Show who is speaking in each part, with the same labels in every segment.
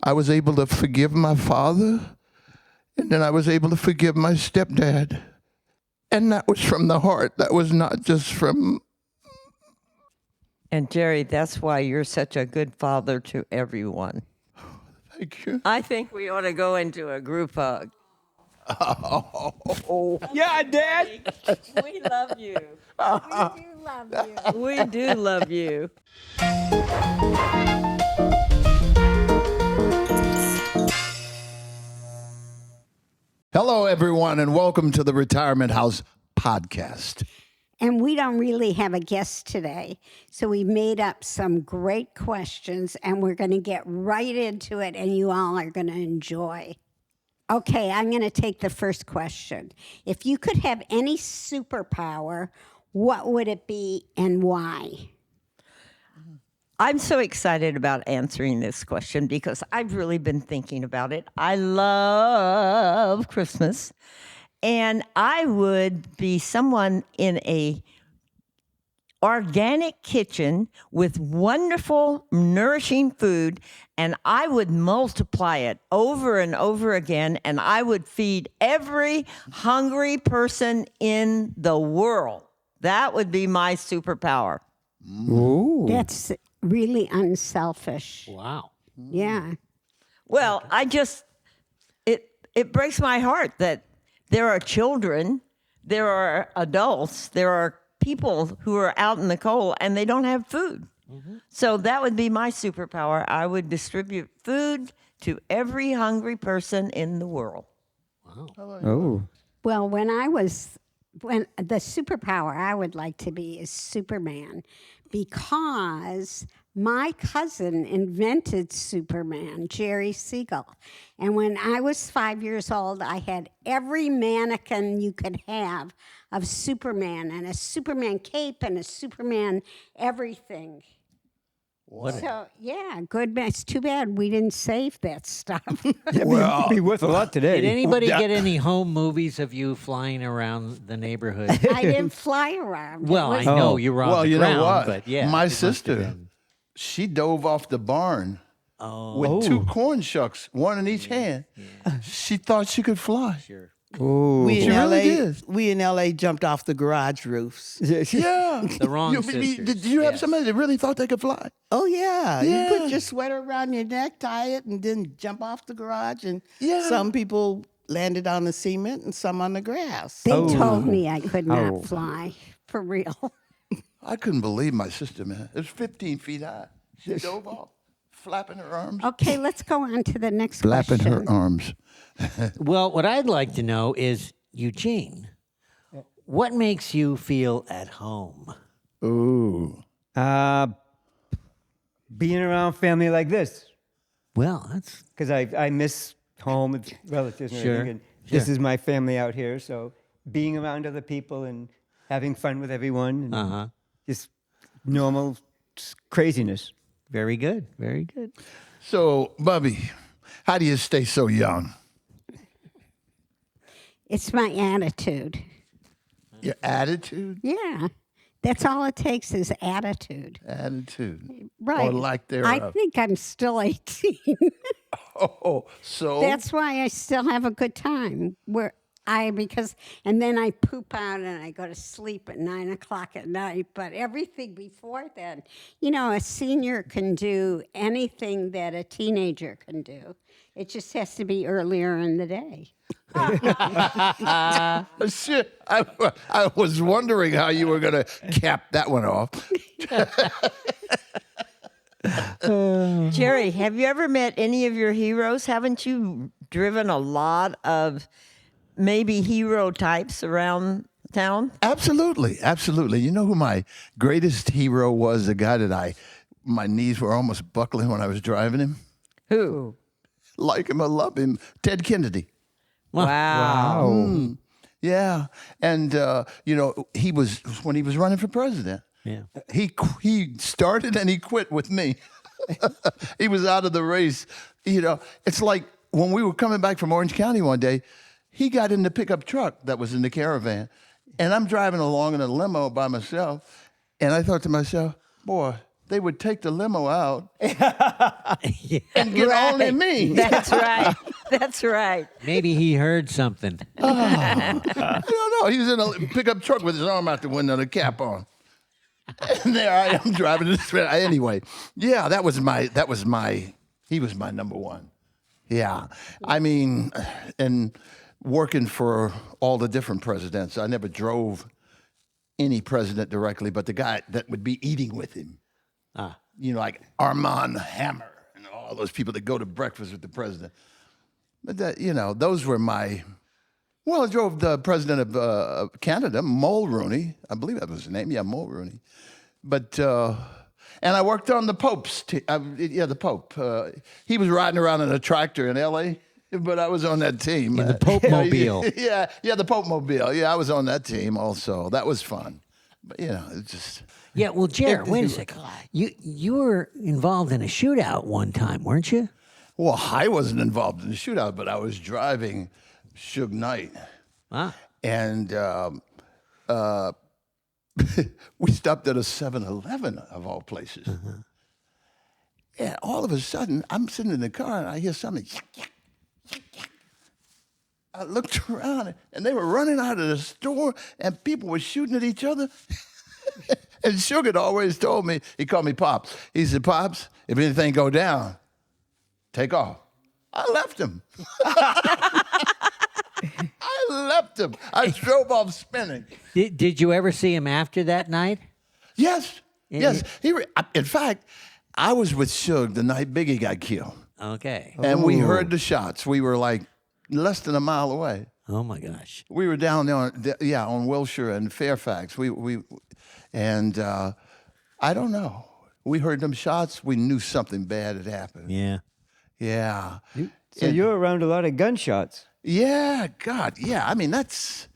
Speaker 1: I was able to forgive my father, and then I was able to forgive my stepdad. And that was from the heart. That was not just from...
Speaker 2: And Jerry, that's why you're such a good father to everyone.
Speaker 1: Thank you.
Speaker 2: I think we ought to go into a group hug.
Speaker 3: Yeah, Dad.
Speaker 2: We love you.
Speaker 4: We do love you.
Speaker 2: We do love you.
Speaker 1: Hello, everyone, and welcome to the Retirement House Podcast.
Speaker 4: And we don't really have a guest today, so we made up some great questions, and we're going to get right into it, and you all are going to enjoy. Okay, I'm going to take the first question. If you could have any superpower, what would it be and why?
Speaker 2: I'm so excited about answering this question because I've really been thinking about it. I love Christmas, and I would be someone in a organic kitchen with wonderful, nourishing food, and I would multiply it over and over again, and I would feed every hungry person in the world. That would be my superpower.
Speaker 3: Ooh.
Speaker 4: That's really unselfish.
Speaker 3: Wow.
Speaker 4: Yeah.
Speaker 2: Well, it breaks my heart that there are children, there are adults, there are people who are out in the cold and they don't have food. Mm-hmm. So that would be my superpower. I would distribute food to every hungry person in the world.
Speaker 3: Wow.
Speaker 5: Oh.
Speaker 4: Well, when the superpower I would like to be is Superman, because my cousin invented Superman, Jerry Siegel. And when I was 5 years old, I had every mannequin you could have of Superman, and a Superman cape and a Superman everything. So, yeah, good. It's too bad we didn't save that stuff.
Speaker 5: It'd be worth a lot today.
Speaker 3: Did anybody get any home movies of you flying around the neighborhood?
Speaker 4: I didn't fly around.
Speaker 3: Well, I know you were on the
Speaker 1: you
Speaker 3: ground,
Speaker 1: know what?
Speaker 3: but yeah.
Speaker 1: My
Speaker 3: it must have
Speaker 1: sister,
Speaker 3: been.
Speaker 1: she dove off the barn with two corn shucks, one in each hand. She thought she could fly.
Speaker 3: Sure.
Speaker 6: We
Speaker 1: She
Speaker 6: in
Speaker 1: really
Speaker 6: LA,
Speaker 1: did.
Speaker 6: we in LA jumped off the garage roofs.
Speaker 1: Yeah.
Speaker 3: The wrong sisters.
Speaker 1: Did you have
Speaker 3: Yes.
Speaker 1: somebody that really thought they could fly?
Speaker 6: Oh yeah.
Speaker 1: Yeah.
Speaker 6: You put your sweater around your neck, tie it, and then jump off the garage. And
Speaker 1: Yeah.
Speaker 6: some people landed on the cement and some on the grass.
Speaker 4: They told me I could not fly, for real.
Speaker 1: I couldn't believe my sister, man. It was 15 feet high. She dove off, flapping her arms.
Speaker 4: Okay, let's go on to the next
Speaker 1: Flapping
Speaker 4: question.
Speaker 1: her arms.
Speaker 3: Well, what I'd like to know is, Eugene, what makes you feel at home?
Speaker 1: Ooh.
Speaker 5: Being around family like this,
Speaker 3: Well, that's
Speaker 5: because I miss home with relatives and
Speaker 3: Sure,
Speaker 5: everything. And this
Speaker 3: sure.
Speaker 5: is my family out here, so being around other people and having fun with everyone, and just normal craziness.
Speaker 3: very good. Very good.
Speaker 1: So, Bubby, how do you stay so young?
Speaker 4: It's my attitude.
Speaker 1: Your attitude?
Speaker 4: Yeah, that's all it takes is attitude.
Speaker 1: Attitude.
Speaker 4: Right.
Speaker 1: Or lack
Speaker 4: I
Speaker 1: thereof.
Speaker 4: think I'm still 18.
Speaker 1: Oh, so?
Speaker 4: That's why I still have a good time. And then I poop out and I go to sleep at 9 o'clock at night. But everything before then, a senior can do anything that a teenager can do. It just has to be earlier in the day.
Speaker 1: Shit. I was wondering how you were going to cap that one off.
Speaker 2: Jerry, have you ever met any of your heroes? Haven't you driven a lot of maybe hero types around town?
Speaker 1: Absolutely. Absolutely. You know who my greatest hero was? The guy that my knees were almost buckling when I was driving him?
Speaker 2: Who?
Speaker 1: Like him, I love him. Ted Kennedy.
Speaker 2: Wow.
Speaker 1: Yeah. And, he was, when he was running for president,
Speaker 3: Yeah.
Speaker 1: he started and he quit with me. He was out of the race. It's like when we were coming back from Orange County one day, he got in the pickup truck that was in the caravan, and I'm driving along in a limo by myself, and I thought to myself, boy, they would take the limo out and get only me.
Speaker 2: That's right. That's right.
Speaker 3: Maybe he heard something.
Speaker 1: I don't know. He was in a pickup truck with his arm out the window, the cap on. And there I am driving this. Anyway, yeah, he was my number one. Yeah. I mean, and working for all the different presidents, I never drove any president directly, but the guy that would be eating with him. Like Armand Hammer and all those people that go to breakfast with the president. But those were my. Well, I drove the president of Canada, Mulroney. I believe that was his name. Yeah, Mulroney. But and I worked on the Pope's. The Pope. He was riding around in a tractor in L.A., but I was on that team.
Speaker 3: In the Pope Mobile.
Speaker 1: Yeah, the Pope Mobile. Yeah, I was on that team also. That was fun. But it's just.
Speaker 3: Yeah, well, Jared, wait a second. You were involved in a shootout one time, weren't you?
Speaker 1: Well, I wasn't involved in the shootout, but I was driving Suge Knight. And we stopped at a 7-Eleven, of all places. And all of a sudden, I'm sitting in the car, and I hear something. I looked around, and they were running out of the store, and people were shooting at each other. And Suge had always told me, he called me Pops. He said, Pops, if anything go down, take off. I left him. I left him. I drove off spinning.
Speaker 3: Did you ever see him after that night?
Speaker 1: Yes. Yes. In fact, I was with Suge the night Biggie got killed.
Speaker 3: Okay.
Speaker 1: And we heard the shots. We were like less than a mile away.
Speaker 3: Oh my gosh.
Speaker 1: We were down there on Wilshire and Fairfax. And I don't know. We heard them shots. We knew something bad had happened.
Speaker 3: Yeah.
Speaker 1: Yeah.
Speaker 5: So you're around a lot of gunshots.
Speaker 1: Yeah, God, yeah. I mean, that's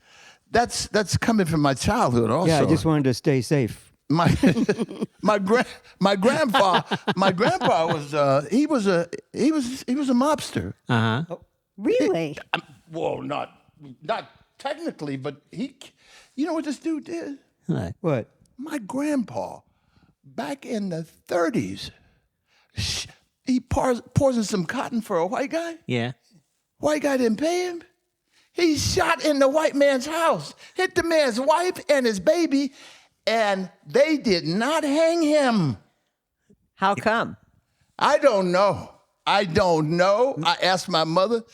Speaker 1: coming from my childhood also.
Speaker 5: Yeah, I just wanted to stay safe.
Speaker 1: My grandpa was he was a mobster.
Speaker 3: Uh-huh.
Speaker 4: Really?
Speaker 1: Well, not technically, but you know what this dude did?
Speaker 5: What?
Speaker 1: My grandpa, back in the 30s, he poisoned some cotton for a white guy.
Speaker 3: Yeah.
Speaker 1: White guy didn't pay him. He shot in the white man's house, hit the man's wife and his baby, and they did not hang him.
Speaker 2: How come?
Speaker 1: I don't know. I asked my mother,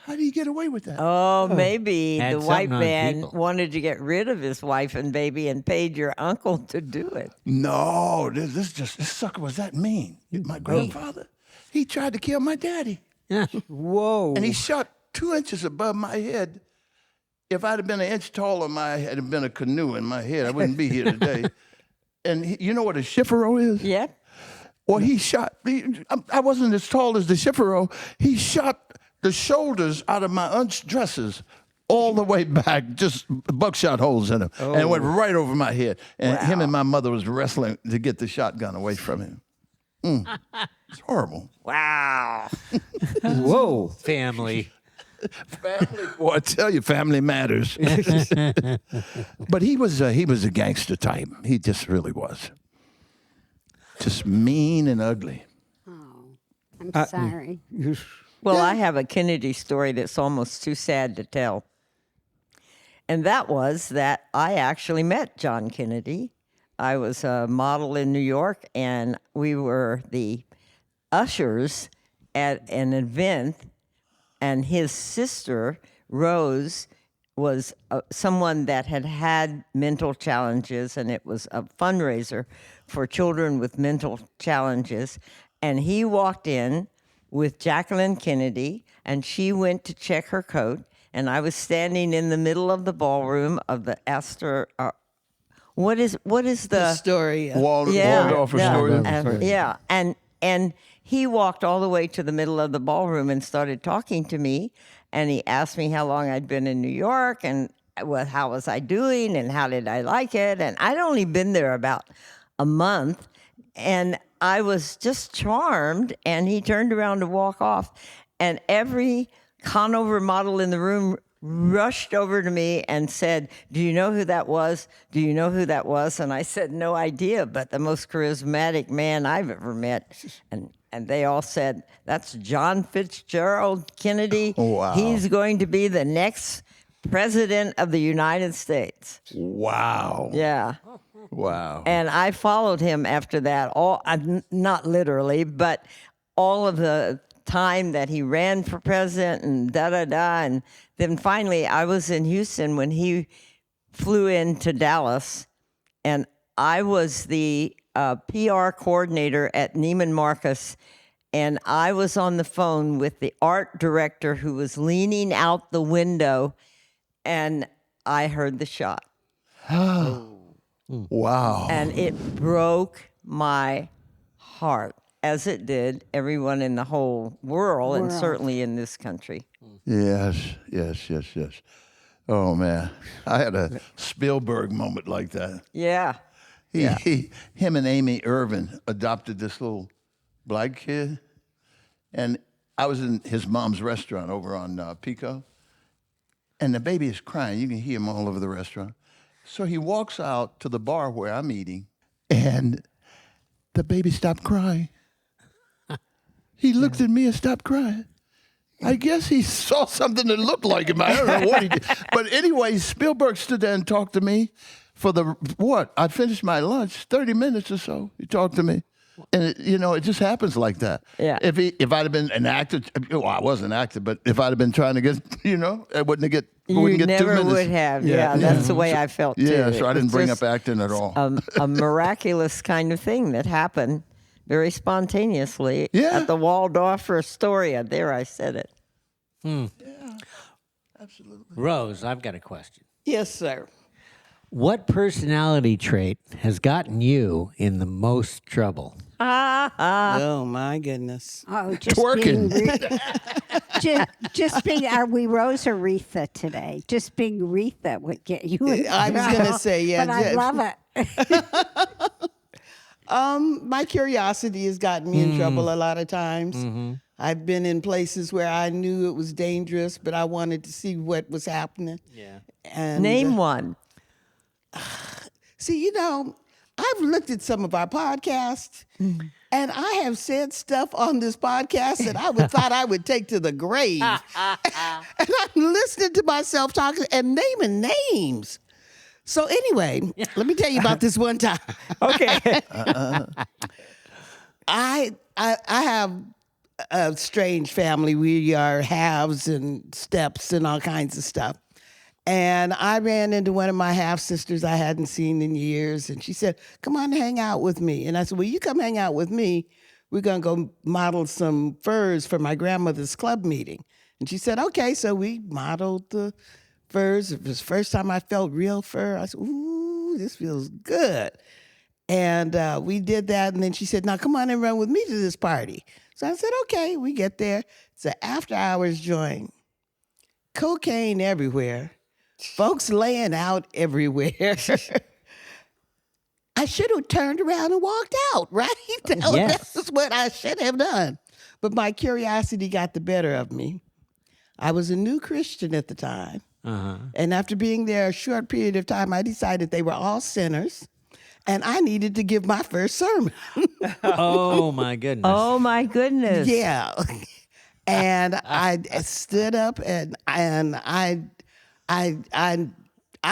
Speaker 1: how do you get away with that?
Speaker 2: Oh, maybe
Speaker 3: Had
Speaker 2: the white
Speaker 3: something on
Speaker 2: man
Speaker 3: people.
Speaker 2: wanted to get rid of his wife and baby and paid your uncle to do it.
Speaker 1: No, this sucker was that mean. My grandfather, he tried to kill my daddy.
Speaker 3: Yeah.
Speaker 5: Whoa.
Speaker 1: And he shot 2 inches above my head. If I'd have been an inch taller, had have been a canoe in my head, I wouldn't be here today. And you know what a chiffero is?
Speaker 2: Yeah.
Speaker 1: Well, he shot, I wasn't as tall as the chiffero. He shot the shoulders out of my aunt's dresses all the way back, just buckshot holes in them, and it went right over my head. And him and my mother was wrestling to get the shotgun away from him. It's horrible.
Speaker 2: Wow.
Speaker 5: Whoa.
Speaker 3: Family.
Speaker 1: Family, boy, I tell you, family matters. But he was a gangster type. He just really was. Just mean and ugly.
Speaker 4: Oh, I'm sorry.
Speaker 2: Well, I have a Kennedy story that's almost too sad to tell. And that was that I actually met John Kennedy. I was a model in New York, and we were the ushers at an event, and his sister, Rose, was someone that had mental challenges, and it was a fundraiser for children with mental challenges. And he walked in with Jacqueline Kennedy, and she went to check her coat, and I was standing in the middle of the ballroom of the Astor. What is the
Speaker 6: story.
Speaker 1: Waldorf Astoria.
Speaker 2: yeah, and he walked all the way to the middle of the ballroom and started talking to me, and he asked me how long I'd been in New York and how was I doing and how did I like it, and I'd only been there about a month, and I was just charmed, and he turned around to walk off, and every Conover model in the room rushed over to me and said, "Do you know who that was? Do you know who that was?" And I said, "No idea, but the most charismatic man I've ever met." And they all said, "That's John Fitzgerald Kennedy.
Speaker 1: Wow.
Speaker 2: He's going to be the next president of the United States."
Speaker 1: Wow.
Speaker 2: Yeah.
Speaker 1: Wow.
Speaker 2: And I followed him after that, not literally, but all of the time that he ran for president and da-da-da. And then finally, I was in Houston when he flew into Dallas, and I was the PR coordinator at Neiman Marcus, and I was on the phone with the art director who was leaning out the window, and I heard the shot.
Speaker 1: Wow.
Speaker 2: And it broke my heart, as it did everyone in the whole world, and certainly in this country.
Speaker 1: Yes. Oh, man. I had a Spielberg moment like that.
Speaker 2: Yeah.
Speaker 1: Him and Amy Irvin adopted this little black kid. And I was in his mom's restaurant over on Pico. And the baby is crying. You can hear him all over the restaurant. So he walks out to the bar where I'm eating, and the baby stopped crying. He looked at me and stopped crying. I guess he saw something that looked like him. I don't know what he did. But anyway, Spielberg stood there and talked to me for I finished my lunch, 30 minutes or so. He talked to me. And, it just happens like that.
Speaker 2: Yeah.
Speaker 1: If I'd have been an actor, well, I was an actor, but if I'd have been trying to get, I wouldn't get 2 minutes.
Speaker 2: You never would have. Yeah, that's the way I felt, too.
Speaker 1: Yeah, so I
Speaker 2: It
Speaker 1: didn't
Speaker 2: was
Speaker 1: bring
Speaker 2: just
Speaker 1: up acting at all.
Speaker 2: a miraculous kind of thing that happened very spontaneously
Speaker 1: Yeah.
Speaker 2: at the Waldorf Astoria. There, I said it.
Speaker 3: Rose, I've got a question.
Speaker 6: Yes, sir.
Speaker 3: What personality trait has gotten you in the most trouble?
Speaker 6: Oh my goodness.
Speaker 4: Oh, just
Speaker 1: Twerking.
Speaker 4: just being. Are we Rose or Retha today? Just being Retha would get you. In
Speaker 6: I was
Speaker 4: trouble,
Speaker 6: gonna say, yeah,
Speaker 4: but I
Speaker 6: yeah.
Speaker 4: love it.
Speaker 6: My curiosity has gotten me in trouble a lot of times. I've been in places where I knew it was dangerous, but I wanted to see what was happening.
Speaker 3: Yeah.
Speaker 6: And
Speaker 2: Name one.
Speaker 6: see, I've looked at some of our podcasts, and I have said stuff on this podcast that I thought I would take to the grave. And I'm listening to myself talking and naming names. So anyway, let me tell you about this one time.
Speaker 2: Okay.
Speaker 6: I have a strange family. We are halves and steps and all kinds of stuff. And I ran into one of my half sisters I hadn't seen in years, and she said, "Come on, hang out with me." And I said, "Well, you come hang out with me. We're gonna go model some furs for my grandmother's club meeting." And she said, "Okay." So we modeled the furs. It was the first time I felt real fur. I said, "Ooh, this feels good." And we did that, and then she said, "Now come on and run with me to this party." So I said, "Okay." We get there. It's an after-hours joint. Cocaine everywhere. Folks laying out everywhere. I should have turned around and walked out, right?
Speaker 3: Yes.
Speaker 6: That's what I should have done. But my curiosity got the better of me. I was a new Christian at the time. And after being there a short period of time, I decided they were all sinners. And I needed to give my first sermon.
Speaker 3: Oh, my goodness.
Speaker 2: Oh, my goodness.
Speaker 6: Yeah. And I stood up and I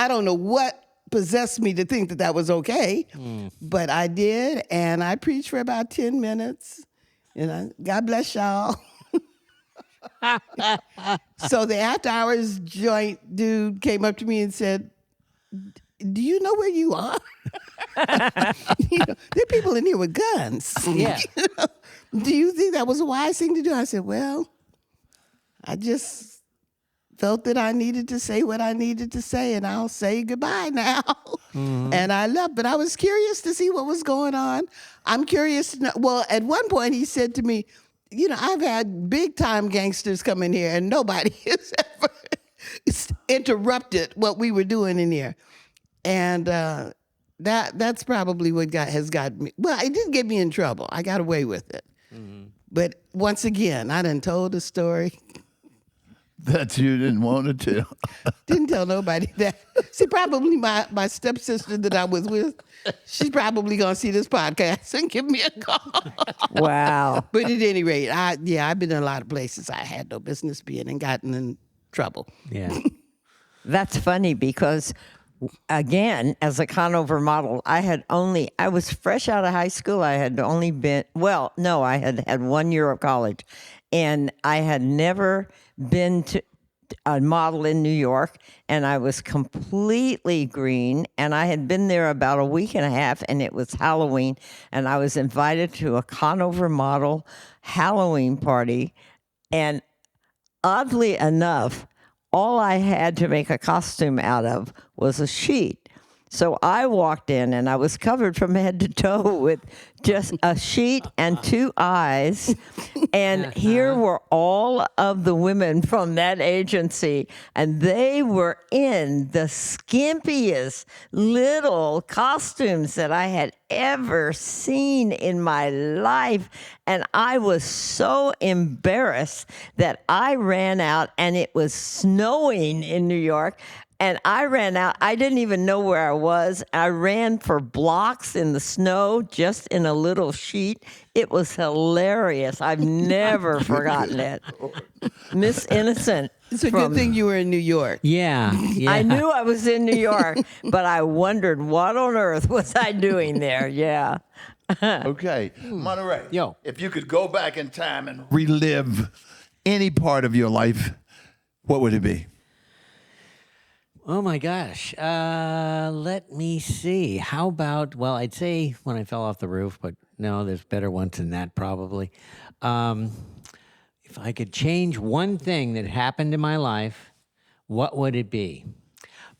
Speaker 6: don't know what possessed me to think that was okay, but I did, and I preached for about 10 minutes. God bless y'all. So the after hours joint dude came up to me and said, "Do you know where you are?" There are people in here with guns.
Speaker 3: Yeah.
Speaker 6: Do you think that was a wise thing to do? I said, "Well, I just felt that I needed to say what I needed to say, and I'll say goodbye now." And I left, but I was curious to see what was going on. I'm curious to know. Well, at one point he said to me, "I've had big time gangsters come in here, and nobody has ever interrupted what we were doing in here." And that's probably what has got me. Well, it didn't get me in trouble. I got away with it. But once again, I done told a story.
Speaker 1: That you didn't want it to.
Speaker 6: Didn't tell nobody that. See, probably my stepsister that I was with, she's probably going to see this podcast and give me a call.
Speaker 2: Wow.
Speaker 6: But at any rate, I've been in a lot of places I had no business being and gotten in trouble.
Speaker 3: Yeah.
Speaker 2: That's funny because, again, as a Conover model, I was fresh out of high school. I had only been, I had had 1 year of college, and I had never been to a model in New York, and I was completely green, and I had been there about a week and a half, and it was Halloween, and I was invited to a Conover model Halloween party, and oddly enough, all I had to make a costume out of was a sheet. So I walked in and I was covered from head to toe with just a sheet and 2 eyes. And here were all of the women from that agency, and they were in the skimpiest little costumes that I had ever seen in my life. And I was so embarrassed that I ran out, and it was snowing in New York. And I ran out. I didn't even know where I was. I ran for blocks in the snow, just in a little sheet. It was hilarious. I've never forgotten it. Miss Innocent.
Speaker 6: It's a good thing you were in New York.
Speaker 3: Yeah.
Speaker 2: I knew I was in New York, but I wondered what on earth was I doing there. Yeah.
Speaker 1: Okay, Monterey.
Speaker 3: Yo.
Speaker 1: If you could go back in time and relive any part of your life, what would it be?
Speaker 3: Oh my gosh. Let me see. How about, I'd say when I fell off the roof, but no, there's better ones than that probably. If I could change one thing that happened in my life, what would it be?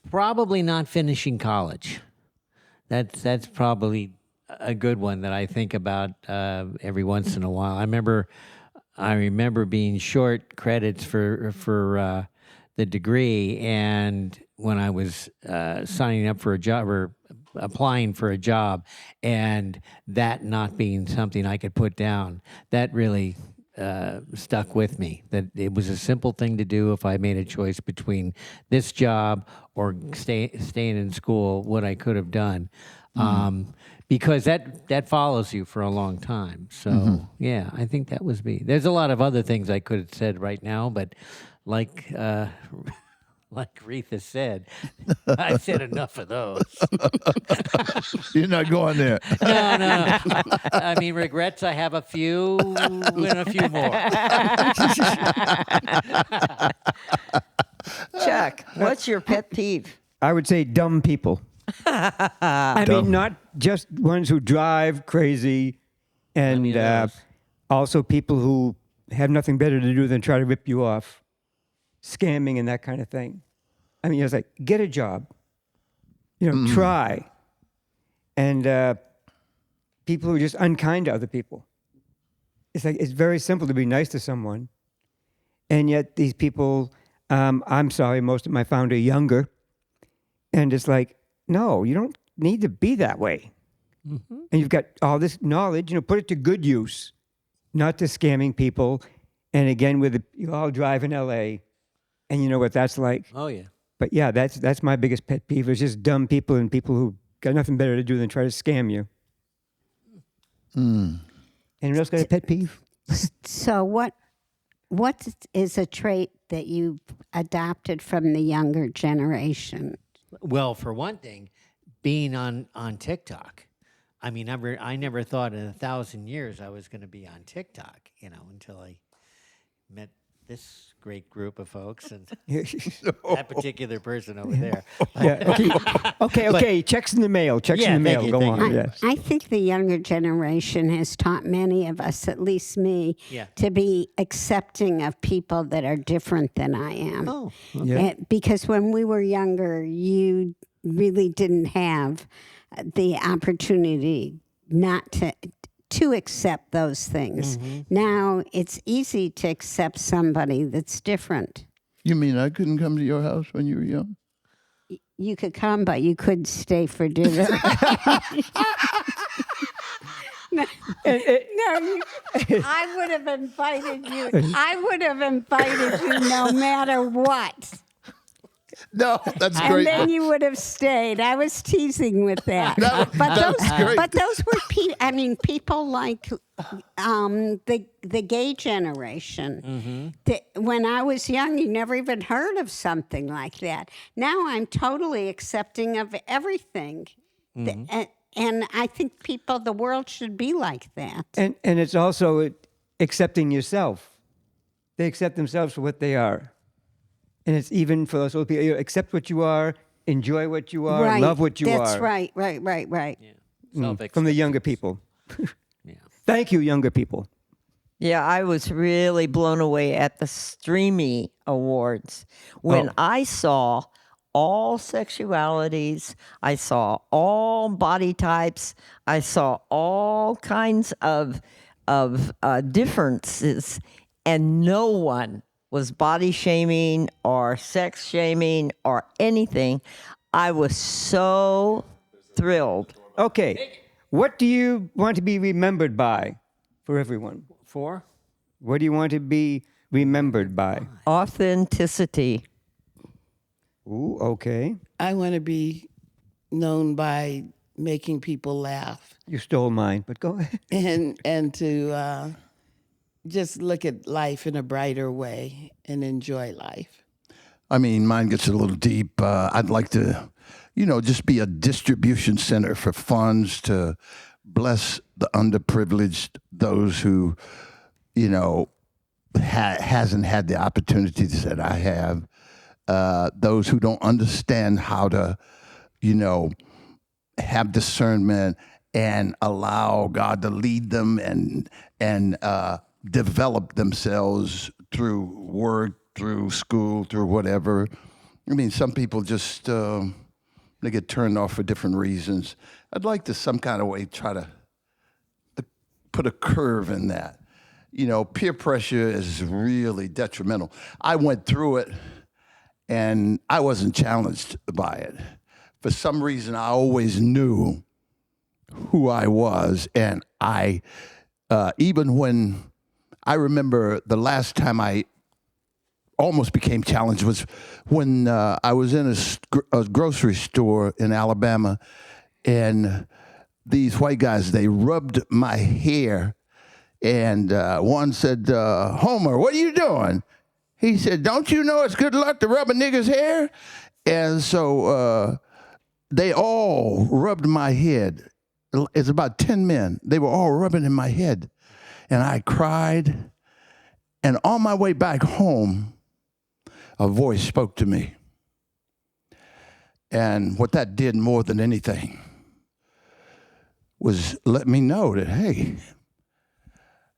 Speaker 3: Probably not finishing college. That's probably a good one that I think about every once in a while. I remember being short credits for the degree, and when I was signing up for a job or applying for a job, and that not being something I could put down, that really stuck with me. That it was a simple thing to do if I made a choice between this job or staying in school, what I could have done. Because that follows you for a long time. So, yeah, I think that was me. There's a lot of other things I could have said right now, but like Retha said, I said enough of those.
Speaker 1: You're not going there.
Speaker 3: No. I mean, regrets, I have a few and a few more.
Speaker 2: Chuck, what's your pet peeve?
Speaker 5: I would say dumb people. I mean, not just ones who drive crazy, and also people who have nothing better to do than try to rip you off, scamming and that kind of thing. I mean, it's like, get a job, try. And people who are just unkind to other people. It's like, it's very simple to be nice to someone. And yet these people, I'm sorry, most of them I found are younger. And it's like, no, you don't need to be that way. Mm-hmm. And you've got all this knowledge, put it to good use, not to scamming people. And again, you all drive in LA, and you know what that's like.
Speaker 3: Oh, yeah.
Speaker 5: But yeah, that's my biggest pet peeve, is just dumb people and people who got nothing better to do than try to scam you. Anyone else got a pet peeve?
Speaker 4: So what is a trait that you've adopted from the younger generation?
Speaker 3: Well, for one thing, being on TikTok. I mean, I never thought in 1,000 years I was going to be on TikTok, until I met this great group of folks and that particular person over there.
Speaker 5: Yeah. Okay. Checks in the mail. Go on. Yes.
Speaker 4: I think the younger generation has taught many of us, at least me, to be accepting of people that are different than I am.
Speaker 3: Oh,
Speaker 5: okay. Yeah.
Speaker 4: Because when we were younger, you really didn't have the opportunity not to accept those things. Mm-hmm. Now it's easy to accept somebody that's different.
Speaker 1: You mean I couldn't come to your house when you were young?
Speaker 4: You could come, but you couldn't stay for dinner. I would have invited you. I would have invited you no matter what.
Speaker 1: No, that's
Speaker 4: And
Speaker 1: great.
Speaker 4: then you would have stayed. I was teasing with that.
Speaker 1: That was great.
Speaker 4: But those were people like the gay generation. When I was young, you never even heard of something like that. Now I'm totally accepting of everything. And I think the world should be like that.
Speaker 5: And it's also accepting yourself. They accept themselves for what they are. And it's even for those old people, you accept what you are, enjoy what you are,
Speaker 4: Right.
Speaker 5: love what you
Speaker 4: That's
Speaker 5: are.
Speaker 4: right. Yeah.
Speaker 5: From the younger people.
Speaker 3: Yeah.
Speaker 5: Thank you, younger people.
Speaker 2: Yeah, I was really blown away at the Streamy Awards when I saw all sexualities, I saw all body types, I saw all kinds of differences, and no one was body shaming or sex shaming or anything. I was so thrilled.
Speaker 5: Okay. What do you want to be remembered by for everyone?
Speaker 3: Four?
Speaker 5: What do you want to be remembered by?
Speaker 2: Authenticity.
Speaker 5: Ooh, okay.
Speaker 6: I want to be known by making people laugh
Speaker 5: You stole mine, but go ahead.
Speaker 6: and to just look at life in a brighter way and enjoy life.
Speaker 1: I mean, mine gets a little deep. I'd like to, just be a distribution center for funds to bless the underprivileged, those who, hasn't had the opportunities that I have, those who don't understand how to, have discernment and allow God to lead them and develop themselves through work, through school, through whatever. I mean, some people just, they get turned off for different reasons. I'd like to some kind of way try to put a curve in that. Peer pressure is really detrimental. I went through it and I wasn't challenged by it. For some reason, I always knew who I was. And I, even when I remember the last time I almost became challenged was when I was in a grocery store in Alabama, and these white guys, they rubbed my hair, and one said, Homer, what are you doing? He said, don't you know it's good luck to rub a nigger's hair? And so they all rubbed my head. It's about 10 men. They were all rubbing in my head. And I cried. And on my way back home, a voice spoke to me. And what that did more than anything was let me know that, hey,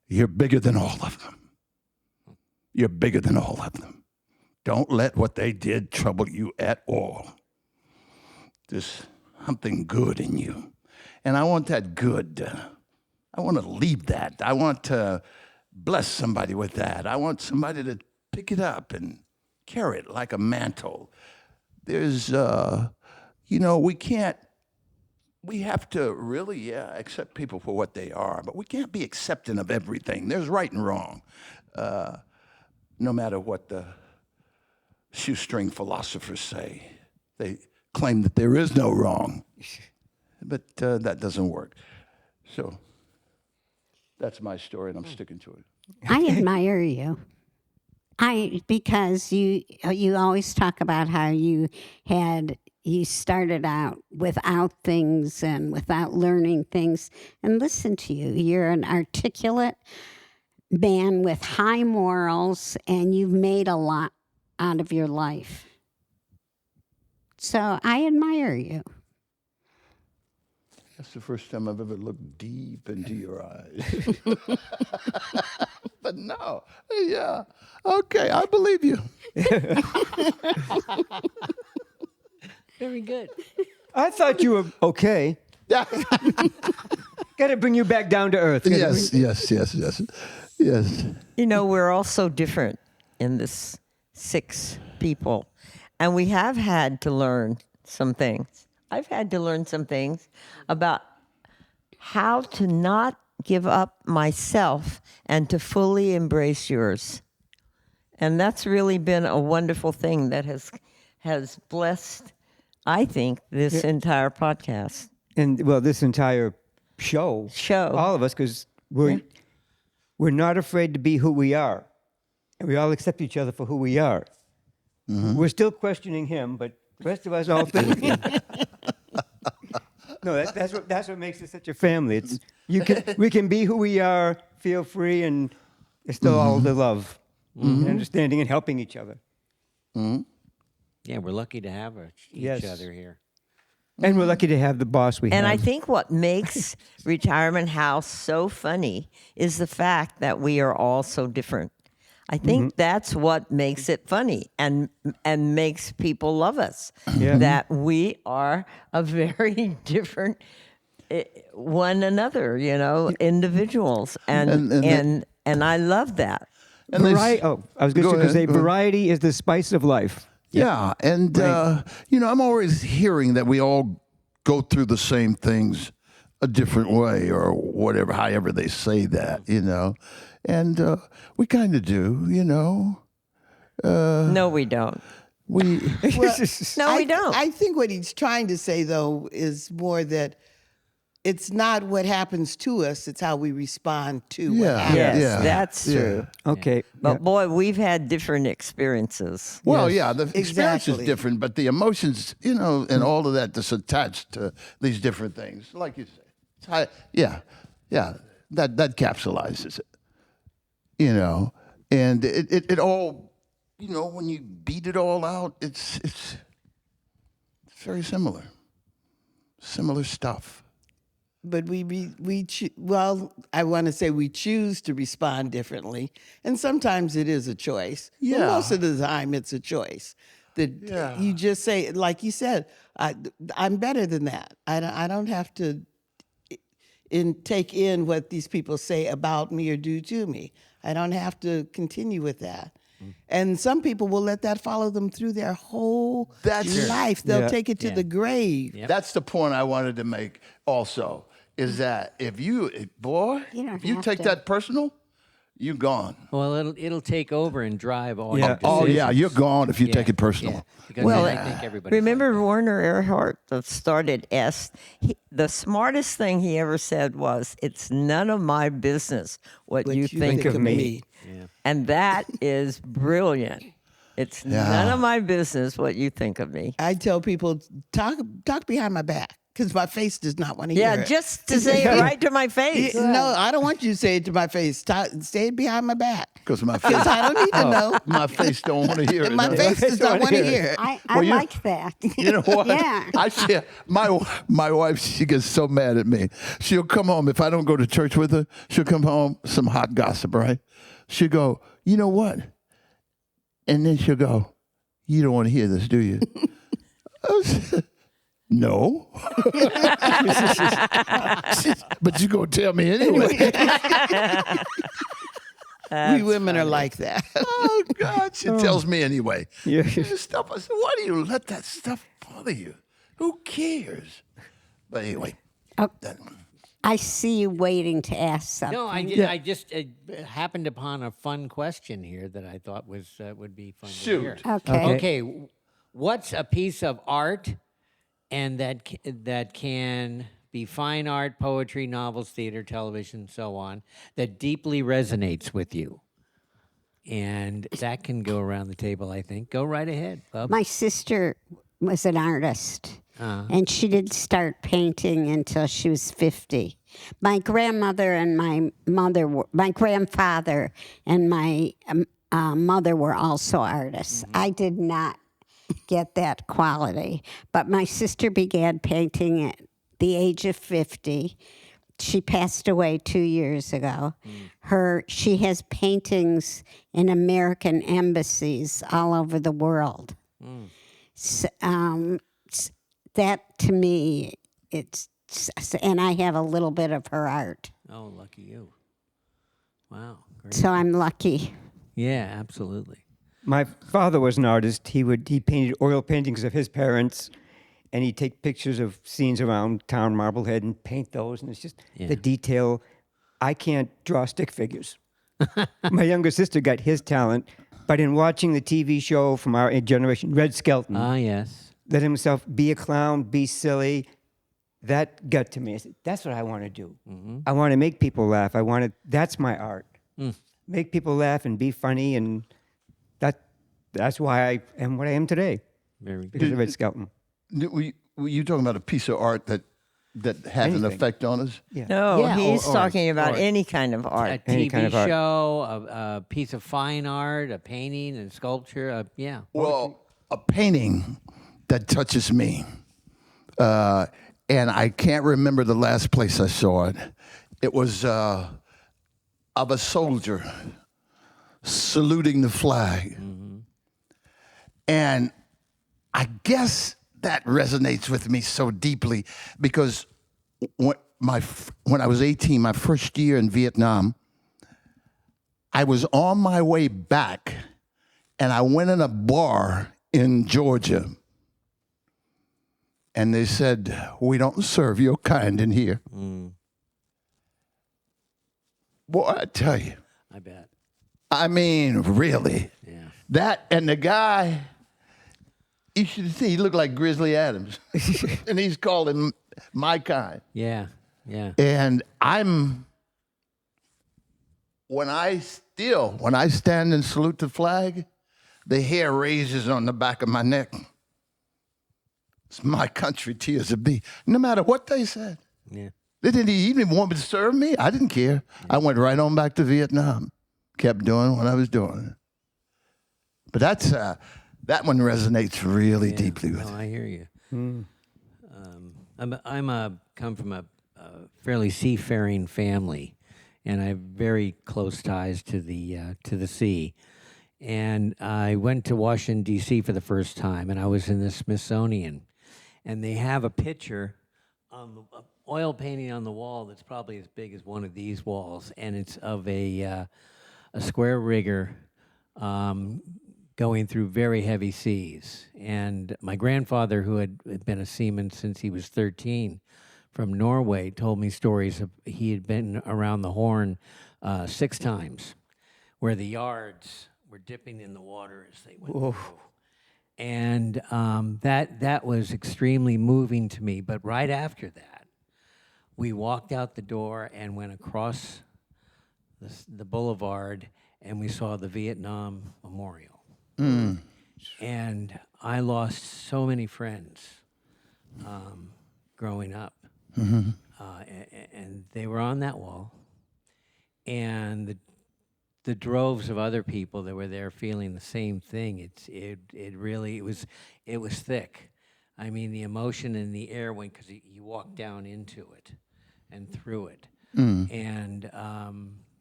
Speaker 1: you're bigger than all of them. You're bigger than all of them. Don't let what they did trouble you at all. There's something good in you. And I want that good. I want to leave that. I want to bless somebody with that. I want somebody to pick it up and carry it like a mantle. There's, we have to really, accept people for what they are, but we can't be accepting of everything. There's right and wrong, no matter what the shoestring philosophers say. They claim that there is no wrong, but that doesn't work. So that's my story, and I'm sticking to it.
Speaker 4: I admire you. Because you always talk about how you started out without things and without learning things. And listen to you. You're an articulate man with high morals, and you've made a lot out of your life. So I admire you.
Speaker 1: That's the first time I've ever looked deep into your eyes. But no, yeah, okay, I believe you.
Speaker 3: Very good.
Speaker 5: I thought you were okay.
Speaker 1: Yeah.
Speaker 5: Got to bring you back down to earth.
Speaker 1: Yes.
Speaker 2: We're all so different in this 6 people. And we have had to learn some things. I've had to learn some things about how to not give up myself and to fully embrace yours. And that's really been a wonderful thing that has blessed, I think, this entire podcast.
Speaker 5: And well, this entire show, all of us, because we're not afraid to be who we are, and we all accept each other for who we are. We're still questioning him, but the rest of us all think. No, that's what makes it such a family. It's we can be who we are, feel free, and it's still all the love, and understanding, and helping each other.
Speaker 3: Yeah, we're lucky to have each
Speaker 5: Yes.
Speaker 3: other here.
Speaker 5: And we're lucky to have the boss we have.
Speaker 2: And I think what makes Retirement House so funny is the fact that we are all so different. I think that's what makes it funny and makes people love us.
Speaker 5: Yeah.
Speaker 2: That we are a very different one another, individuals, and I love that.
Speaker 1: And they
Speaker 5: Variety.
Speaker 1: s-
Speaker 5: I was going
Speaker 1: Go
Speaker 5: to say
Speaker 1: ahead.
Speaker 5: variety is the spice of life.
Speaker 1: Yeah, and I'm always hearing that we all go through the same things a different way, or whatever, however they say that, and we kind of do,
Speaker 2: No, we don't.
Speaker 1: We
Speaker 2: No, we don't.
Speaker 6: I think what he's trying to say, though, is more that it's not what happens to us, it's how we respond to what
Speaker 1: Yeah.
Speaker 6: happens.
Speaker 2: Yes,
Speaker 1: Yeah.
Speaker 2: that's
Speaker 1: Yeah.
Speaker 2: true.
Speaker 5: Okay.
Speaker 2: But boy, we've had different experiences.
Speaker 1: well, yeah, the experience is
Speaker 6: Exactly.
Speaker 1: different, but the emotions, and all of that that's attached to these different things, like you say, it's that capsulizes it, and it all, when you beat it all out, it's very similar stuff.
Speaker 6: But I want to say we choose to respond differently, and sometimes it is a choice. But
Speaker 1: Yeah.
Speaker 6: most of the time, it's a choice that you just say, like you said, I'm better than that. I don't have to take in what these people say about me or do to me. I don't have to continue with that. And some people will let that follow them through their whole life. They'll
Speaker 5: Yeah.
Speaker 6: take it to the grave.
Speaker 3: Yep.
Speaker 1: That's the point I wanted to make also, is that if you
Speaker 4: don't have
Speaker 1: take
Speaker 4: to.
Speaker 1: that personal, you're gone.
Speaker 3: Well, it'll take over and drive all
Speaker 5: Yeah.
Speaker 3: your
Speaker 1: Oh,
Speaker 3: decisions.
Speaker 1: yeah, you're gone if you take it
Speaker 3: Yeah,
Speaker 1: personal.
Speaker 3: because
Speaker 2: Well,
Speaker 3: I think everybody.
Speaker 2: remember Werner Erhard that started the smartest thing he ever said was, "It's none of my business what you think
Speaker 5: of
Speaker 2: of
Speaker 5: me."
Speaker 2: me." And that is brilliant. It's none of my business what you think of me.
Speaker 6: I tell people, talk behind my back, because my face does not want to hear
Speaker 2: Yeah,
Speaker 6: it.
Speaker 2: just to say it right to my face.
Speaker 6: No, I don't want you to say it to my face. Say it behind my back.
Speaker 1: Because my face,
Speaker 6: Because I don't need to know.
Speaker 1: my face don't want to hear it.
Speaker 6: And my
Speaker 1: no.
Speaker 6: face does not want to hear it.
Speaker 4: I
Speaker 1: Well, you-
Speaker 4: like that.
Speaker 1: You know what?
Speaker 4: Yeah.
Speaker 1: I see my wife. She gets so mad at me. She'll come home if I don't go to church with her. She'll come home some hot gossip, right? She'll go, you know what? And then she'll go, you don't want to hear this, do you? I said, no. But you're gonna tell me anyway.
Speaker 6: We women are like that.
Speaker 1: Oh God, she tells me anyway.
Speaker 5: Yeah.
Speaker 1: This stuff. I said, why do you let that stuff bother you? Who cares? But anyway,
Speaker 4: Oh.
Speaker 1: that-
Speaker 4: I see you waiting to ask something.
Speaker 3: No, I just happened upon a fun question here that I thought would be fun
Speaker 1: Shoot.
Speaker 3: to hear.
Speaker 4: Okay.
Speaker 3: Okay, what's a piece of art, and that can be fine art, poetry, novels, theater, television, so on, that deeply resonates with you? And that can go around the table, I think. Go right ahead, Bub.
Speaker 4: My sister was an artist, and she didn't start painting until she was 50. My grandmother and my grandfather and my mother were also artists. I did not get that quality, but my sister began painting at the age of 50. She passed away 2 years ago. She has paintings in American embassies all over the world. That to me, and I have a little bit of her art,
Speaker 3: Oh, lucky you. Wow, great.
Speaker 4: so I'm lucky.
Speaker 3: Yeah, absolutely.
Speaker 5: My father was an artist. He painted oil paintings of his parents, and he'd take pictures of scenes around town, Marblehead, and paint those. And it's just the detail. I can't draw stick figures. My younger sister got his talent, but in watching the TV show from our generation, Red Skelton,
Speaker 3: Ah, yes.
Speaker 5: let himself be a clown, be silly. That got to me. I said, that's what I want to do. I want to make people laugh. That's my art. Make people laugh and be funny, and that's why I am what I am today.
Speaker 3: Very good.
Speaker 5: Because of Red Skelton.
Speaker 1: Were you talking about a piece of art that had an
Speaker 5: Anything.
Speaker 1: effect on us?
Speaker 5: Yeah.
Speaker 2: No,
Speaker 3: Yeah,
Speaker 2: he's
Speaker 3: or-
Speaker 2: talking about
Speaker 3: or-
Speaker 2: any kind of
Speaker 3: A
Speaker 2: art.
Speaker 5: Any
Speaker 3: TV
Speaker 5: kind of art.
Speaker 3: show, a piece of fine art, a painting, a sculpture. Yeah.
Speaker 1: Well, a painting that touches me, and I can't remember the last place I saw it. It was of a soldier saluting the flag. And I guess that resonates with me so deeply because when I was 18, my first year in Vietnam, I was on my way back and I went in a bar in Georgia. And they said, "We don't serve your kind in here." Boy, I tell you,
Speaker 3: I bet.
Speaker 1: I mean, really.
Speaker 3: Yeah.
Speaker 1: That and the guy, you should see, he looked like Grizzly Adams. And he's called him my kind.
Speaker 3: Yeah. Yeah.
Speaker 1: And when I stand and salute the flag, the hair raises on the back of my neck. It's my country, tears of thee. No matter what they said.
Speaker 3: Yeah.
Speaker 1: They didn't even want to serve me. I didn't care. I went right on back to Vietnam. Kept doing what I was doing. But that one resonates really deeply with
Speaker 3: No,
Speaker 1: me.
Speaker 3: I hear you. I'm come from a fairly seafaring family, and I have very close ties to the sea. And I went to Washington D.C. for the first time, and I was in the Smithsonian, and they have a picture on the oil painting on the wall that's probably as big as one of these walls, and it's of a square rigger going through very heavy seas. And my grandfather, who had been a seaman since he was 13 from Norway, told me stories of he had been around the Horn 6 times, where the yards were dipping in the water as they went through. And that was extremely moving to me. But right after that, we walked out the door and went across the boulevard, and we saw the Vietnam Memorial. And I lost so many friends growing up. And they were on that wall. And the droves of other people that were there feeling the same thing. It was thick. I mean, the emotion in the air went because you walked down into it and through it, and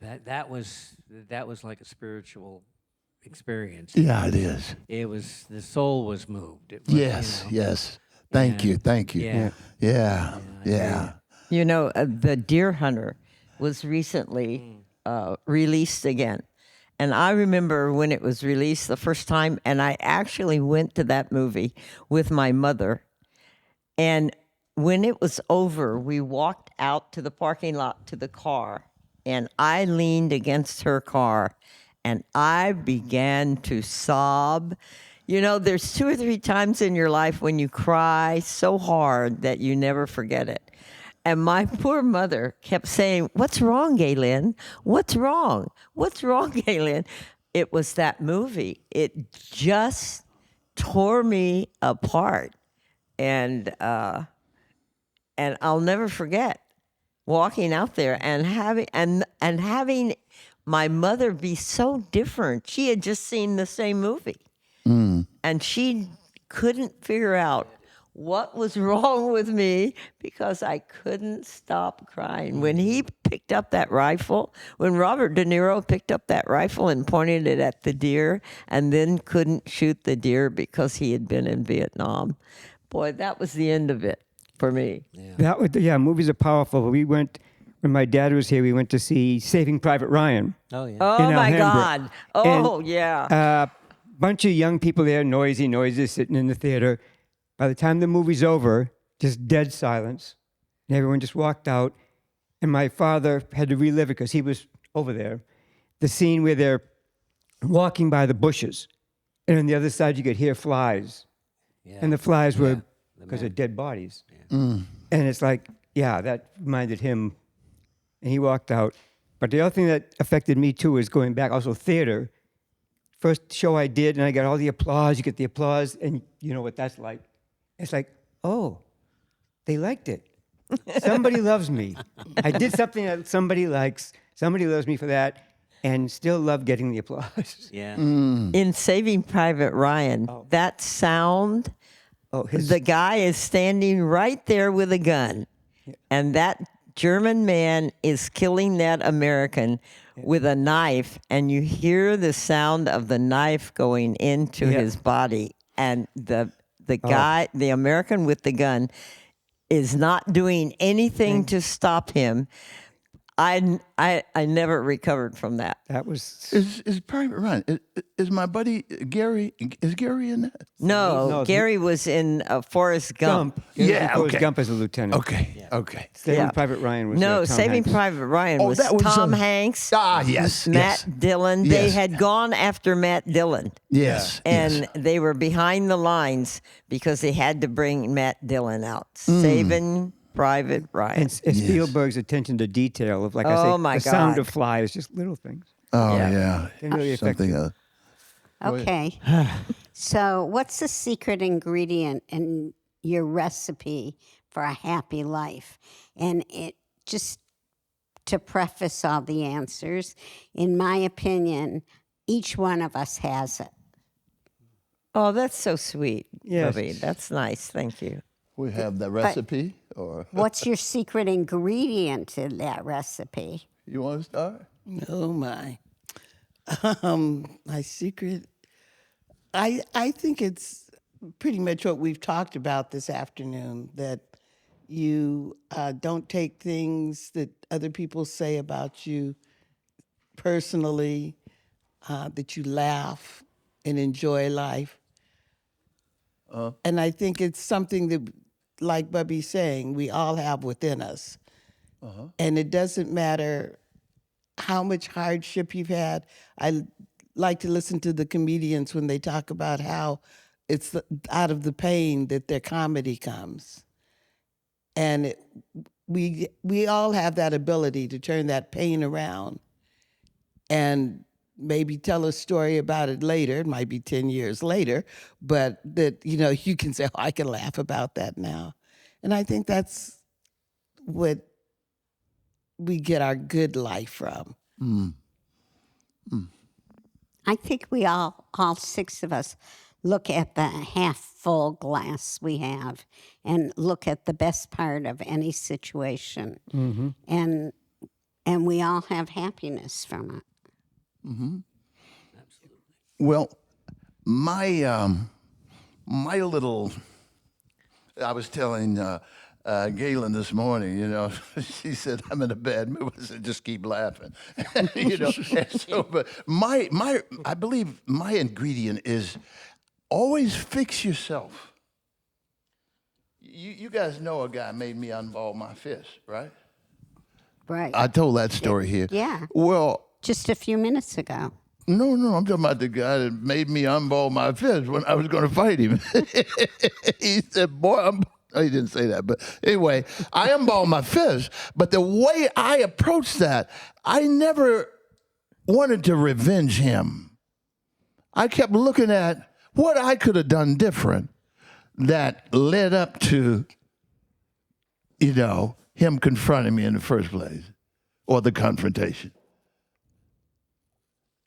Speaker 3: that was like a spiritual experience.
Speaker 1: Yeah, it is.
Speaker 3: It was, the soul was moved. It was,
Speaker 1: Yes,
Speaker 3: you know.
Speaker 1: yes. Thank you.
Speaker 3: Yeah.
Speaker 1: Yeah.
Speaker 2: You know, The Deer Hunter was recently released again. And I remember when it was released the first time, and I actually went to that movie with my mother. And when it was over, we walked out to the parking lot to the car, and I leaned against her car, and I began to sob. You know, there's 2 or 3 times in your life when you cry so hard that you never forget it. And my poor mother kept saying, "What's wrong, Gaylyn? What's wrong? What's wrong, Gaylyn?" It was that movie. It just tore me apart. And I'll never forget walking out there and having my mother be so different. She had just seen the same movie. And she couldn't figure out what was wrong with me because I couldn't stop crying. When he picked up that rifle, when Robert De Niro picked up that rifle and pointed it at the deer and then couldn't shoot the deer because he had been in Vietnam, boy, that was the end of it for me.
Speaker 5: Movies are powerful. We went, when my dad was here, we went to see Saving Private Ryan.
Speaker 3: Oh, yeah.
Speaker 2: Oh,
Speaker 5: In
Speaker 2: my
Speaker 5: Alhambra.
Speaker 2: God. Oh,
Speaker 5: And,
Speaker 2: yeah.
Speaker 5: Bunch of young people there, noisy, sitting in the theater. By the time the movie's over, just dead silence. And everyone just walked out. and my father had to relive it because he was over there. The scene where they're walking by the bushes, and on the other side you could hear flies, and the flies were because of dead bodies. And it's like, yeah, that reminded him, and he walked out. But the other thing that affected me too is going back, also theater. First show I did, and I got all the applause. You get the applause, and you know what that's like. It's like, oh, they liked it. Somebody loves me. I did something that somebody likes. Somebody loves me for that, and still love getting the applause.
Speaker 3: Yeah.
Speaker 2: In Saving Private Ryan, that sound, the guy is standing right there with a gun, and that German man is killing that American with a knife, and you hear the sound of the knife going into his body, and the guy, the American with the gun, is not doing anything to stop him. I never recovered from that.
Speaker 5: That was
Speaker 1: Is Private Ryan? Is my buddy Gary? Is Gary in that?
Speaker 2: No, Gary was in Forrest Gump.
Speaker 5: Gump.
Speaker 1: Yeah,
Speaker 5: Forrest
Speaker 1: okay.
Speaker 5: Gump as a lieutenant.
Speaker 1: Okay.
Speaker 5: Saving Private Ryan was
Speaker 2: No,
Speaker 5: Tom
Speaker 2: Saving
Speaker 5: Hanks.
Speaker 2: Private Ryan
Speaker 1: Oh,
Speaker 2: was
Speaker 1: that was,
Speaker 2: Tom Hanks.
Speaker 1: Yes.
Speaker 2: Matt Dillon. They
Speaker 1: Yes.
Speaker 2: had gone after Matt Dillon.
Speaker 1: Yes.
Speaker 2: And they were behind the lines because they had to bring Matt Dillon out. Saving Private Ryan.
Speaker 5: And Spielberg's attention to detail of, like I
Speaker 2: Oh,
Speaker 5: say,
Speaker 2: my
Speaker 5: the sound
Speaker 2: God.
Speaker 5: of flies, just little things.
Speaker 1: Oh
Speaker 2: Yeah.
Speaker 1: yeah.
Speaker 5: Didn't really affect
Speaker 1: Something.
Speaker 5: you.
Speaker 4: Okay. So, what's the secret ingredient in your recipe for a happy life? And it just to preface all the answers, in my opinion, each one of us has it.
Speaker 2: Oh, that's so sweet,
Speaker 5: Yes.
Speaker 2: Bubby. That's nice. Thank you.
Speaker 1: We have the recipe, or
Speaker 4: What's your secret ingredient in that recipe?
Speaker 1: you want to start?
Speaker 6: Oh my. My secret. I think it's pretty much what we've talked about this afternoon, that you don't take things that other people say about you personally, that you laugh and enjoy life. And I think it's something that, like Bubby's saying, we all have within us. And it doesn't matter how much hardship you've had. I like to listen to the comedians when they talk about how it's out of the pain that their comedy comes. And we all have that ability to turn that pain around and maybe tell a story about it later. It might be 10 years later, but that, you can say, oh, I can laugh about that now. And I think that's what we get our good life from.
Speaker 4: I think we all six of us, look at the half full glass we have and look at the best part of any situation. And we all have happiness from it.
Speaker 1: Well, my little, I was telling Galen this morning, she said, I'm in a bad mood. I said, just keep laughing. and so, but I believe my ingredient is always fix yourself. You guys know a guy made me unball my fist, right?
Speaker 4: Right.
Speaker 1: I told that story here.
Speaker 4: Yeah.
Speaker 1: Well,
Speaker 4: Just a few minutes ago.
Speaker 1: no, I'm talking about the guy that made me unball my fist when I was going to fight him. He said, boy, he didn't say that, but anyway, I unballed my fist. But the way I approached that, I never wanted to revenge him. I kept looking at what I could have done different that led up to, him confronting me in the first place, or the confrontation.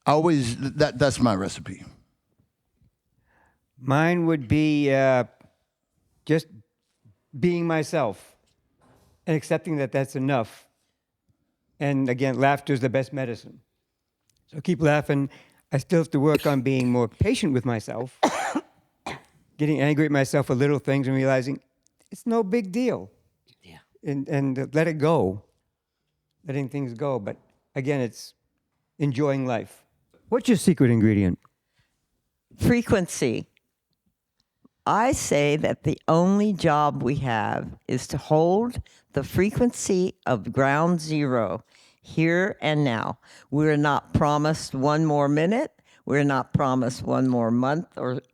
Speaker 1: Always, that's my recipe.
Speaker 5: Mine would be just being myself and accepting that that's enough. And again, laughter is the best medicine. So keep laughing. I still have to work on being more patient with myself, getting angry at myself for little things and realizing it's no big deal.
Speaker 3: Yeah.
Speaker 5: And let it go, letting things go. But again, it's enjoying life. What's your secret ingredient?
Speaker 2: Frequency. I say that the only job we have is to hold the frequency of ground zero here and now. We're not promised one more minute. We're not promised one more month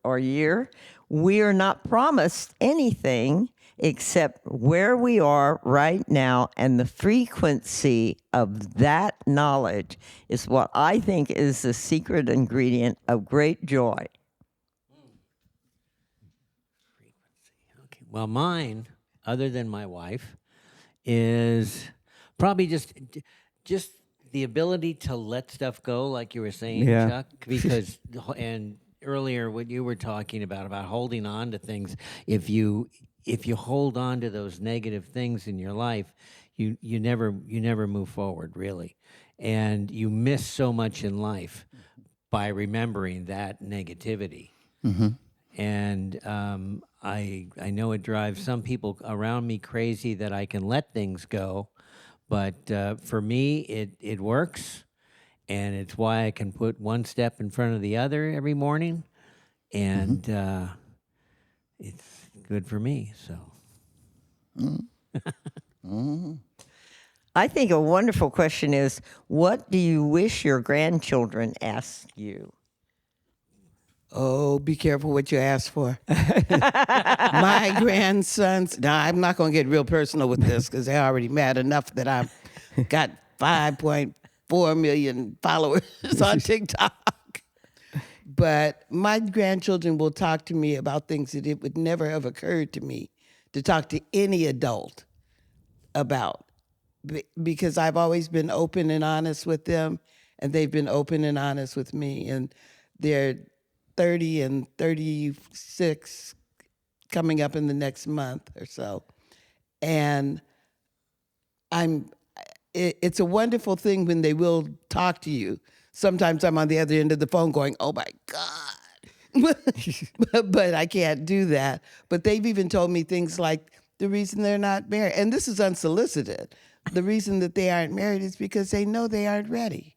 Speaker 2: or year. We are not promised anything except where we are right now, and the frequency of that knowledge is what I think is the secret ingredient of great joy.
Speaker 3: Okay. Well, mine, other than my wife, is probably just the ability to let stuff go, like you were saying,
Speaker 5: Yeah.
Speaker 3: Chuck. Because and earlier, what you were talking about holding on to things, if you hold on to those negative things in your life, you never move forward, really, and you miss so much in life by remembering that negativity. And I know it drives some people around me crazy that I can let things go, but for me, it works, and it's why I can put one step in front of the other every morning, and it's good for me. So.
Speaker 2: I think a wonderful question is, what do you wish your grandchildren asked you?
Speaker 6: Oh, be careful what you ask for. My grandsons, now I'm not going to get real personal with this because they're already mad enough that I've got 5.4 million followers on TikTok. But my grandchildren will talk to me about things that it would never have occurred to me to talk to any adult about, because I've always been open and honest with them, and they've been open and honest with me. And they're 30 and 36 coming up in the next month or so. And it's a wonderful thing when they will talk to you. Sometimes I'm on the other end of the phone going, oh my God. But I can't do that. But they've even told me things like the reason they're not married, and this is unsolicited, the reason that they aren't married is because they know they aren't ready.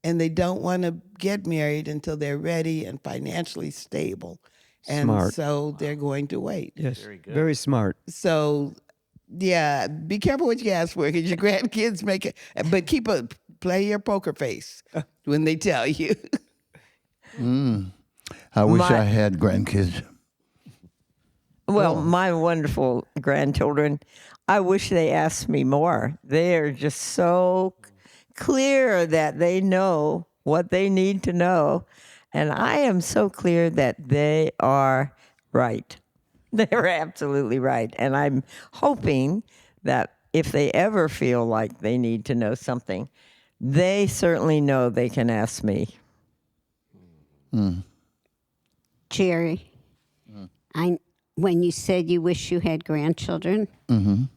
Speaker 6: And they don't want to get married until they're ready and financially stable. And
Speaker 5: Smart.
Speaker 6: so they're going to wait.
Speaker 5: Yes, very smart.
Speaker 6: So, yeah, be careful what you ask for because your grandkids make it. But play your poker face when they tell you.
Speaker 1: I wish I had grandkids.
Speaker 2: Well, my wonderful grandchildren, I wish they asked me more. They are just so clear that they know what they need to know. And I am so clear that they are right. They're absolutely right. And I'm hoping that if they ever feel like they need to know something, they certainly know they can ask me.
Speaker 4: Jerry, when you said you wish you had grandchildren,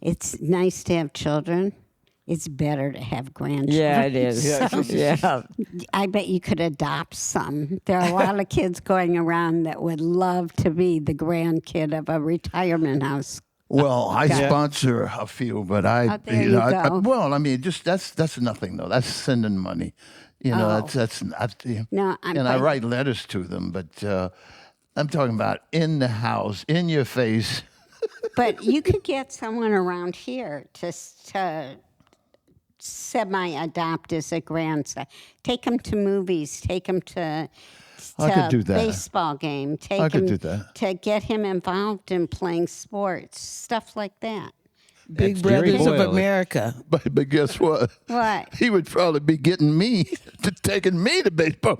Speaker 4: it's nice to have children. It's better to have grandchildren.
Speaker 2: Yeah, it is. Yeah.
Speaker 4: I bet you could adopt some. There are a lot of kids going around that would love to be the grandkid of a retirement house.
Speaker 1: Well, I sponsor a few, but
Speaker 4: there you go.
Speaker 1: well, I mean, just that's nothing though. That's sending money. You know, that's not.
Speaker 4: No,
Speaker 1: and I write letters to them, but I'm talking about in the house, in your face.
Speaker 4: But you could get someone around here to semi-adopt as a grandson. Take them to movies. Take them to
Speaker 1: I could do that.
Speaker 4: baseball game. Take
Speaker 1: I could
Speaker 4: him
Speaker 1: do that.
Speaker 4: to get him involved in playing sports, stuff like that.
Speaker 6: Big
Speaker 3: Jerry
Speaker 6: Brothers of
Speaker 3: Boyle.
Speaker 6: America.
Speaker 1: But guess what?
Speaker 4: What?
Speaker 1: He would probably be getting me taking me to baseball.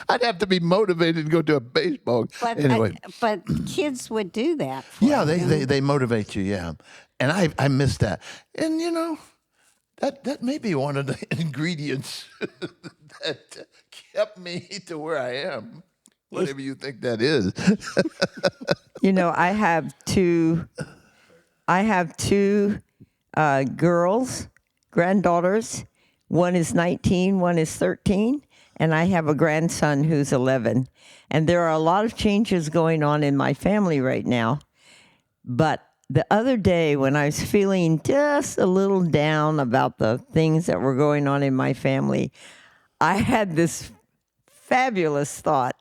Speaker 1: I'd have to be motivated to go to a baseball.
Speaker 4: But
Speaker 1: Anyway,
Speaker 4: but kids would do that. For
Speaker 1: yeah,
Speaker 4: you.
Speaker 1: they motivate you. Yeah, and I miss that. And you know, that may be one of the ingredients that kept me to where I am. Whatever you think that is.
Speaker 2: You know, I have two girls, granddaughters. One is 19, one is 13, and I have a grandson who's 11. And there are a lot of changes going on in my family right now. But the other day when I was feeling just a little down about the things that were going on in my family, I had this fabulous thought.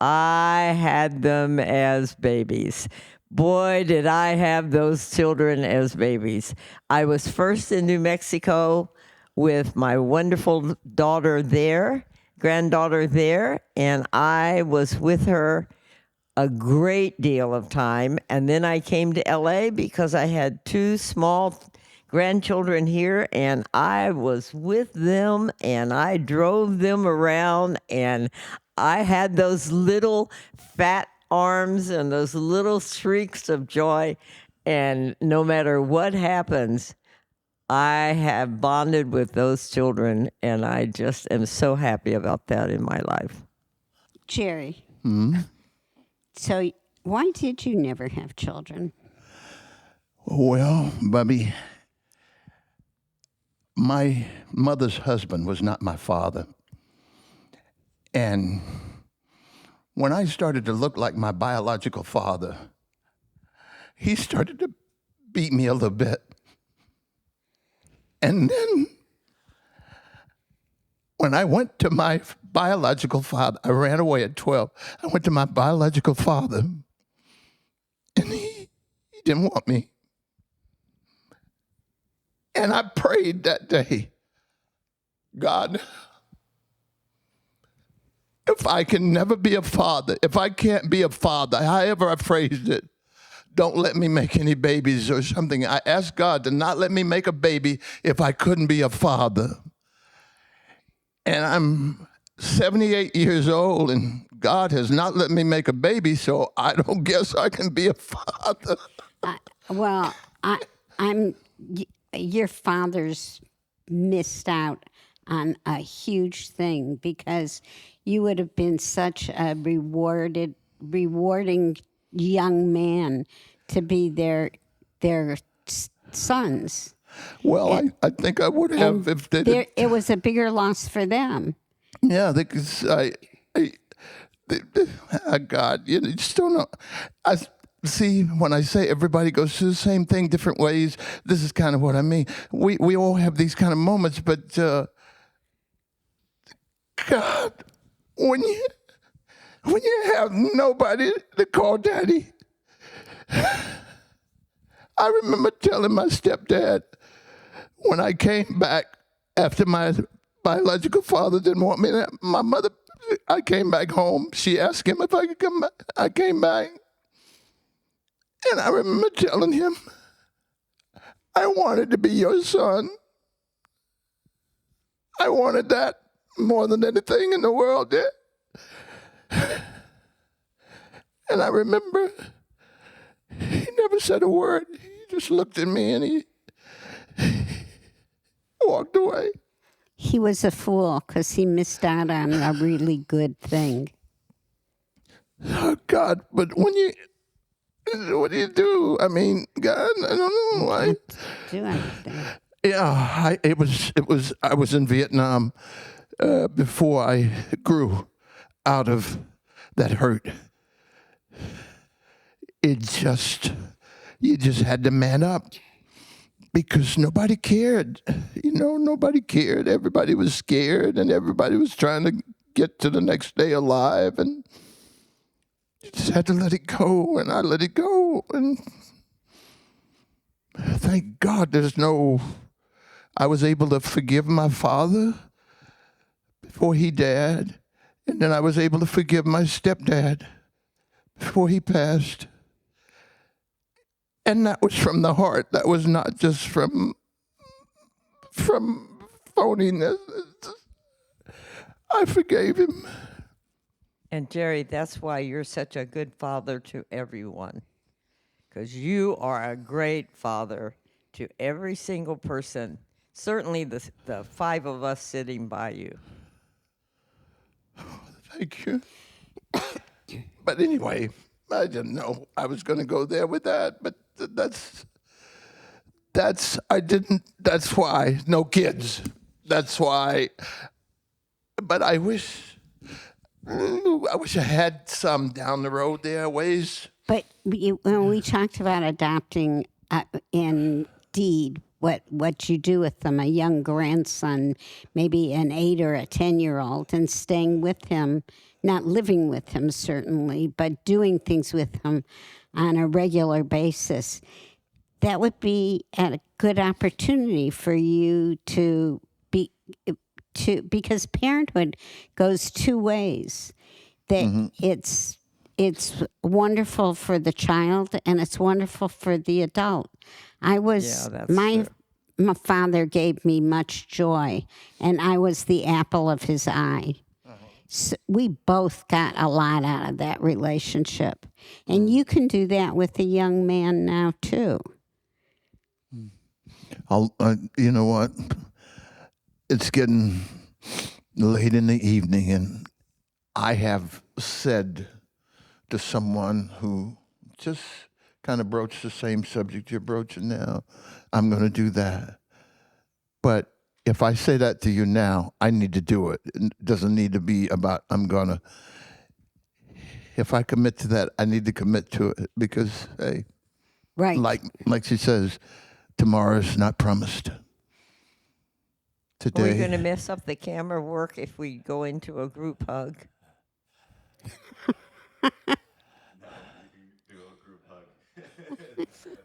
Speaker 2: I had them as babies. Boy, did I have those children as babies. I was first in New Mexico with my wonderful daughter there, granddaughter there, and I was with her a great deal of time. And then I came to LA because I had two small grandchildren here, and I was with them and I drove them around, and I had those little fat arms and those little shrieks of joy. And no matter what happens, I have bonded with those children, and I just am so happy about that in my life.
Speaker 4: Jerry. So why did you never have children?
Speaker 1: Well, Bubby, my mother's husband was not my father. And when I started to look like my biological father, he started to beat me a little bit. And then when I went to my biological father, I ran away at 12. I went to my biological father, and he didn't want me. And I prayed that day, God, if I can never be a father, if I can't be a father, however I phrased it, don't let me make any babies or something. I asked God to not let me make a baby if I couldn't be a father. And I'm 78 years old, and God has not let me make a baby, so I don't guess I can be a father.
Speaker 4: Your father's missed out on a huge thing because you would have been such a rewarding young man to be their sons.
Speaker 1: Well, I think I would have if they,
Speaker 4: It was a bigger loss for them.
Speaker 1: yeah, because God, you just don't know. I see when I say everybody goes through the same thing different ways. This is kind of what I mean. We all have these kind of moments, but God, when you have nobody to call daddy, I remember telling my stepdad when I came back after my biological father didn't want me. My mother, I came back home. She asked him if I could come back. I came back. And I remember telling him, I wanted to be your son. I wanted that more than anything in the world did. And I remember he never said a word. He just looked at me and he walked away.
Speaker 4: He was a fool because he missed out on a really good thing.
Speaker 1: Oh, God, but what do you do? I mean, God, I don't know.
Speaker 4: Do anything.
Speaker 1: Yeah, I was in Vietnam before I grew out of that hurt. You just had to man up because nobody cared. Nobody cared. Everybody was scared and everybody was trying to get to the next day alive, and you just had to let it go, and I let it go, and thank God I was able to forgive my father before he died, and then I was able to forgive my stepdad before he passed. And that was from the heart. That was not just from phoniness. I forgave him.
Speaker 2: And Jerry, that's why you're such a good father to everyone, because you are a great father to every single person, certainly the five of us sitting by you.
Speaker 1: Thank you. But anyway, I didn't know I was going to go there with that, but that's why, no kids. That's why. But I wish I had some down the road there ways.
Speaker 4: But when we talked about adopting, indeed, what you do with them, a young grandson, maybe an 8 or a 10-year-old, and staying with him, not living with him certainly, but doing things with him on a regular basis. That would be a good opportunity for you because parenthood goes two ways. That it's wonderful for the child and it's wonderful for the adult. My father gave me much joy, and I was the apple of his eye. So we both got a lot out of that relationship, and you can do that with a young man now too.
Speaker 1: You know what? It's getting late in the evening, and I have said to someone who just kind of broached the same subject you're broaching now, I'm going to do that. But if I say that to you now, I need to do it. It doesn't need to be about I'm going to. If I commit to that, I need to commit to it because, hey,
Speaker 4: Right.
Speaker 1: like she says, tomorrow's not promised.
Speaker 2: Are we
Speaker 1: Today.
Speaker 2: going to mess up the camera work if we go into a group hug?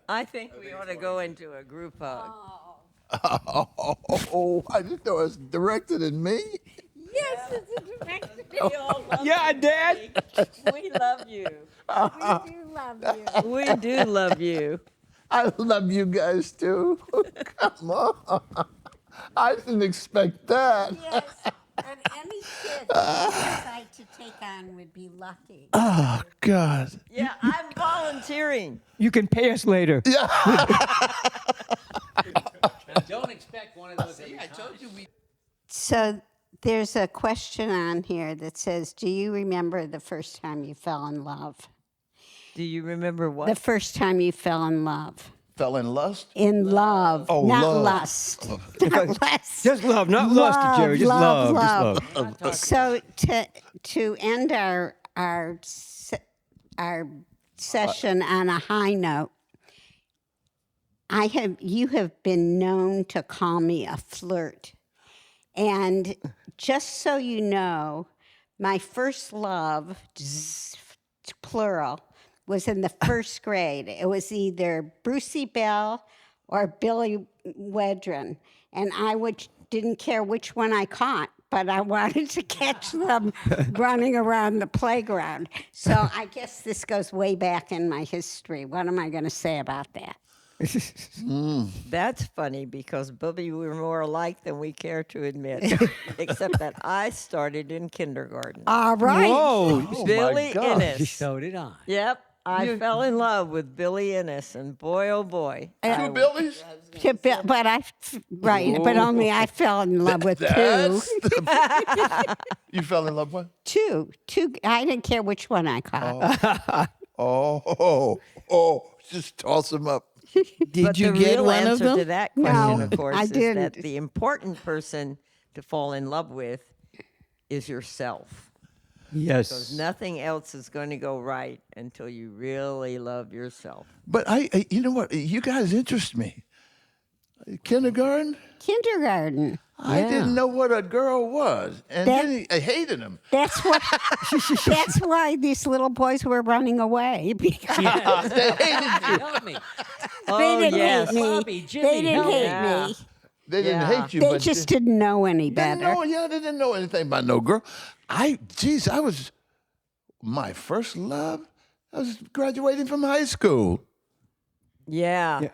Speaker 2: I think we ought to go into a group hug.
Speaker 1: Oh, I didn't know it was directed at me.
Speaker 4: Yes, it's a direct.
Speaker 2: We all love
Speaker 5: Yeah,
Speaker 2: you,
Speaker 5: Dad.
Speaker 2: Bobby. We love you.
Speaker 4: We do love you.
Speaker 2: We do love you.
Speaker 1: I love you guys too. Come on. I didn't expect that.
Speaker 4: Yes, and any kid that you decide to take on would be lucky.
Speaker 1: Oh, God.
Speaker 2: Yeah, I'm volunteering.
Speaker 5: You can pay us later.
Speaker 3: Don't expect one of those every time.
Speaker 4: So there's a question on here that says, do you remember the first time you fell in love?
Speaker 2: Do you remember what?
Speaker 4: The first time you fell in love.
Speaker 1: Fell in lust?
Speaker 4: In love,
Speaker 1: Oh,
Speaker 4: not
Speaker 1: love.
Speaker 4: lust. Not lust.
Speaker 5: Just love, not lust, Jerry. Just love. Just love.
Speaker 4: So to end our session on a high note, you have been known to call me a flirt, and just so you know, my first love, plural, was in the first grade. It was either Brucey Bell or Billy Wedren, and didn't care which one I caught, but I wanted to catch them running around the playground. So I guess this goes way back in my history. What am I going to say about that?
Speaker 2: That's funny because Bubby, we're more alike than we care to admit, except that I started in kindergarten.
Speaker 4: All right.
Speaker 5: Whoa.
Speaker 2: Billy
Speaker 1: gosh.
Speaker 2: Innes.
Speaker 3: So did I.
Speaker 2: Yep, I fell in love with Billy Innes, and boy, oh boy.
Speaker 1: Two Billies?
Speaker 4: But only I fell in love with
Speaker 1: You fell in love with?
Speaker 4: two. I didn't care which one I caught.
Speaker 1: Just toss them up.
Speaker 2: But
Speaker 6: you
Speaker 2: the
Speaker 6: get
Speaker 2: real
Speaker 6: one of
Speaker 2: answer
Speaker 6: them?
Speaker 2: to that question,
Speaker 4: No,
Speaker 2: of course,
Speaker 4: I
Speaker 2: is that
Speaker 4: didn't.
Speaker 2: the important person to fall in love with is yourself. Because
Speaker 5: Yes.
Speaker 2: nothing else is going to go right until you really love yourself.
Speaker 1: But you know what? You guys interest me. Kindergarten?
Speaker 4: Kindergarten.
Speaker 1: I didn't know what a girl was. And then I hated him.
Speaker 4: That's what. That's why these little boys were running away because
Speaker 1: They hated you.
Speaker 3: Help me.
Speaker 4: they didn't
Speaker 2: yes.
Speaker 4: hate me.
Speaker 3: Bobby, Jimmy,
Speaker 4: They didn't
Speaker 3: help
Speaker 4: hate
Speaker 2: me.
Speaker 4: me.
Speaker 1: They didn't
Speaker 2: Yeah.
Speaker 1: hate you,
Speaker 4: They
Speaker 1: but
Speaker 4: just didn't know any
Speaker 1: didn't
Speaker 4: better.
Speaker 1: know, they didn't know anything about no girl. I was my first love. I was graduating from high school.
Speaker 2: Yeah.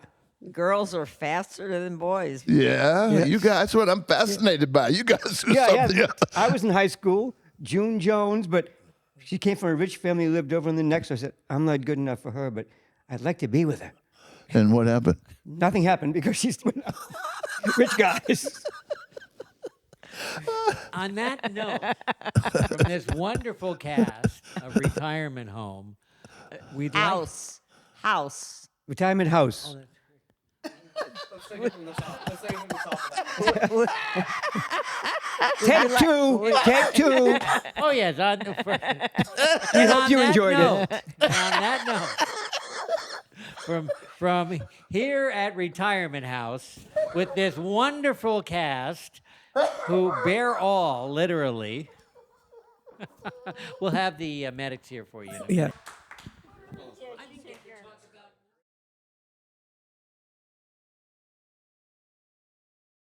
Speaker 2: Girls are faster than boys.
Speaker 1: Yeah, you guys. That's what I'm fascinated by. You guys are
Speaker 5: Yeah,
Speaker 1: something
Speaker 5: yeah.
Speaker 1: else.
Speaker 5: I was in high school, June Jones, but she came from a rich family, lived over in the next. So I said, I'm not good enough for her, but I'd like to be with her.
Speaker 1: And what happened?
Speaker 5: Nothing happened because she's rich guys.
Speaker 3: On that note, from this wonderful cast of Retirement Home, we'd
Speaker 2: House.
Speaker 5: Retirement house. Take two.
Speaker 3: Oh yes,
Speaker 5: We hope you enjoyed it.
Speaker 3: On that note, from here at Retirement House with this wonderful cast who bear all, literally. We'll have the medics here for you. In a minute.
Speaker 5: Yeah.